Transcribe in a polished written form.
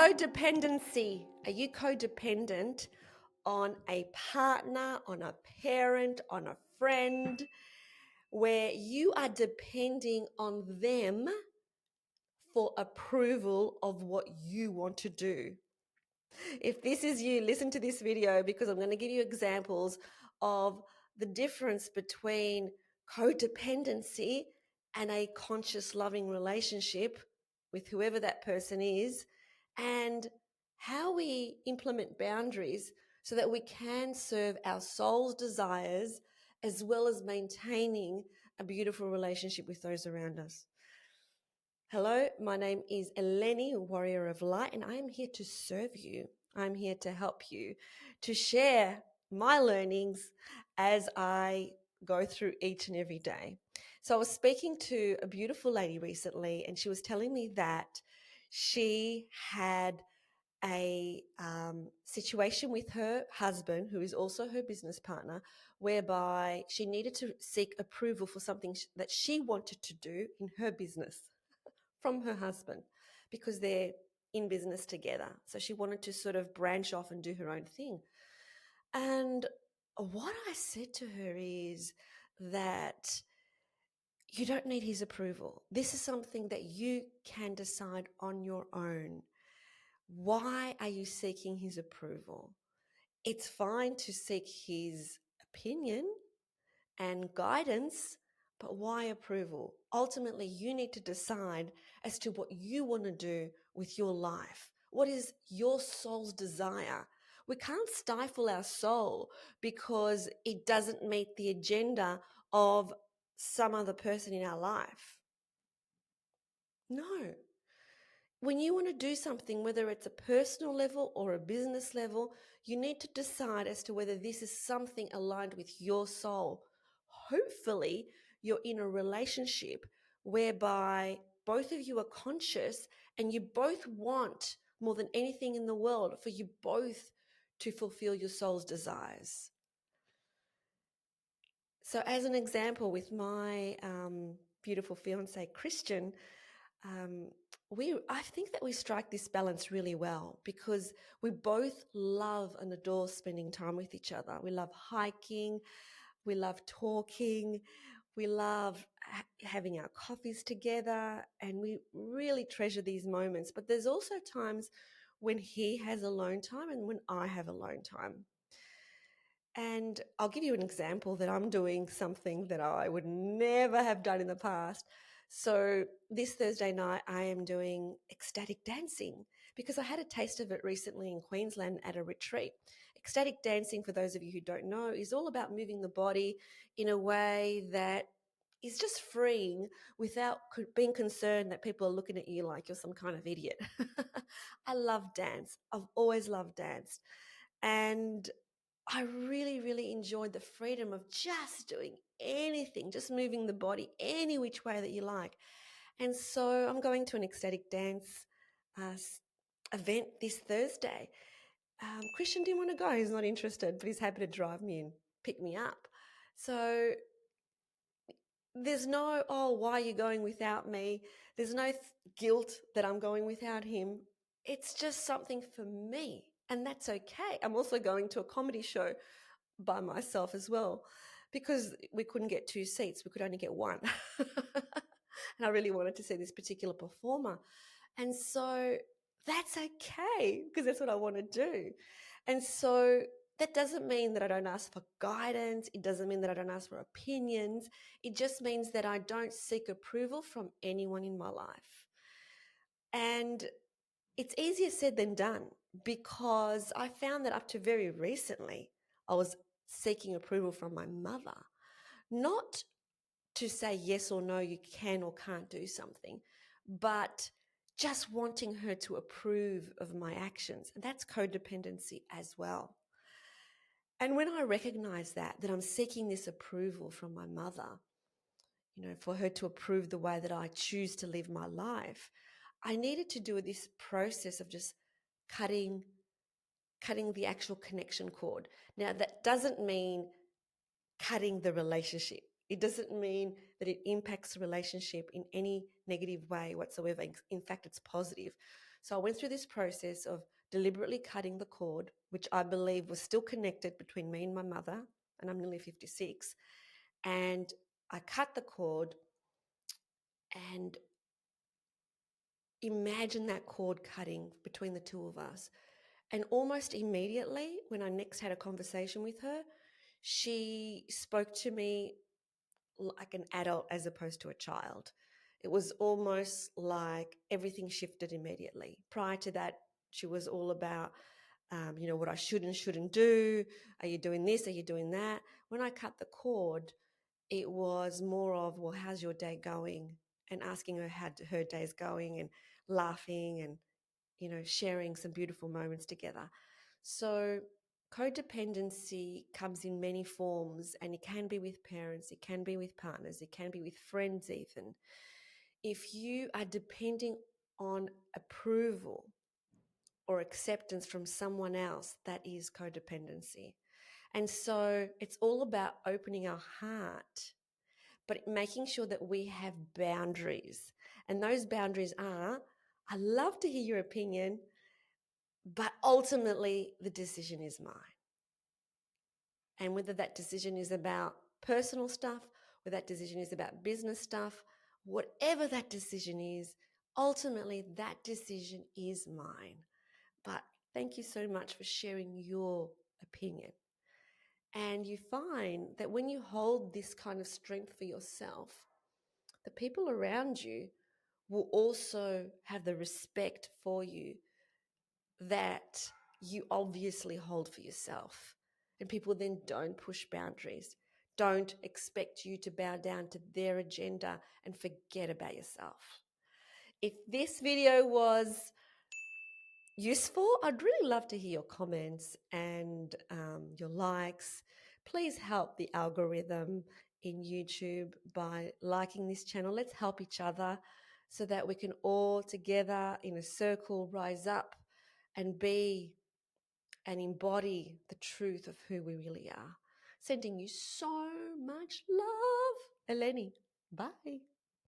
Codependency. Are you codependent on a partner, on a parent, on a friend, where you are depending on them for approval of what you want to do? If this is you, listen to this video because I'm going to give you examples of the difference between codependency and a conscious loving relationship with whoever that person is, and how we implement boundaries so that we can serve our soul's desires as well as maintaining a beautiful relationship with those around us. Hello, my name is Eleni, Warrior of Light, and I am here to serve you. I'm here to help you, to share my learnings as I go through each and every day. So I was speaking to a beautiful lady recently, and she was telling me that she had a situation with her husband, who is also her business partner, whereby she needed to seek approval for something that she wanted to do in her business from her husband because they're in business together. So she wanted to sort of branch off and do her own thing. And what I said to her is that you don't need his approval. This is something that you can decide on your own. Why are you seeking his approval? It's fine to seek his opinion and guidance, but why approval? Ultimately, you need to decide as to what you want to do with your life. What is your soul's desire? We can't stifle our soul because it doesn't meet the agenda of some other person in our life. No. When you want to do something, whether it's a personal level or a business level, you need to decide as to whether this is something aligned with your soul. Hopefully, you're in a relationship whereby both of you are conscious and you both want more than anything in the world for you both to fulfill your soul's desires. So, as an example, with my beautiful fiance, Christian, um, I think that we strike this balance really well because we both love and adore spending time with each other. We love hiking, we love talking, we love having our coffees together, and we really treasure these moments. But there's also times when he has alone time and when I have alone time. And I'll give you an example that I'm doing something that I would never have done in the past. So this Thursday night, I am doing ecstatic dancing because I had a taste of it recently in Queensland at a retreat. Ecstatic dancing, for those of you who don't know, is all about moving the body in a way that is just freeing without being concerned that people are looking at you like you're some kind of idiot. I love dance. I've always loved dance. And I really, really enjoyed the freedom of just doing anything, just moving the body any which way that you like. And so I'm going to an ecstatic dance uh, event this Thursday. Christian didn't want to go. He's not interested, but he's happy to drive me and pick me up. So there's no, oh, why are you going without me? There's no guilt that I'm going without him. It's just something for me. And that's okay. I'm also going to a comedy show by myself as well because we couldn't get 2 seats. We could only get 1. And I really wanted to see this particular performer. And so that's okay because that's what I want to do. And so that doesn't mean that I don't ask for guidance. It doesn't mean that I don't ask for opinions. It just means that I don't seek approval from anyone in my life. And it's easier said than done because I found that up to very recently, I was seeking approval from my mother, not to say yes or no, you can or can't do something, but just wanting her to approve of my actions. And that's codependency as well. And when I recognize that I'm seeking this approval from my mother, for her to approve the way that I choose to live my life, I needed to do this process of just cutting the actual connection cord. Now, that doesn't mean cutting the relationship. It doesn't mean that it impacts the relationship in any negative way whatsoever. In fact, it's positive. So I went through this process of deliberately cutting the cord, which I believe was still connected between me and my mother, and I'm nearly 56. And I cut the cord, and imagine that cord cutting between the two of us. And almost immediately, when I next had a conversation with her, she spoke to me like an adult as opposed to a child. It was almost like everything shifted immediately. Prior to that, she was all about, what I should and shouldn't do. Are you doing this? Are you doing that? When I cut the cord, it was more of, well, how's your day going? And asking her how her day's going and laughing and, sharing some beautiful moments together. So codependency comes in many forms, and it can be with parents, it can be with partners, it can be with friends even. If you are depending on approval or acceptance from someone else, that is codependency. And so it's all about opening our heart, but making sure that we have boundaries. And those boundaries are, I love to hear your opinion, but ultimately the decision is mine. And whether that decision is about personal stuff, whether that decision is about business stuff, whatever that decision is, ultimately that decision is mine. But thank you so much for sharing your opinion. And you find that when you hold this kind of strength for yourself, the people around you will also have the respect for you that you obviously hold for yourself. And people then don't push boundaries, don't expect you to bow down to their agenda and forget about yourself. If this video was useful, I'd really love to hear your comments and your likes. Please help the algorithm in YouTube by liking this channel. Let's help each other so that we can all together in a circle rise up and be and embody the truth of who we really are. Sending you so much love. Eleni, bye.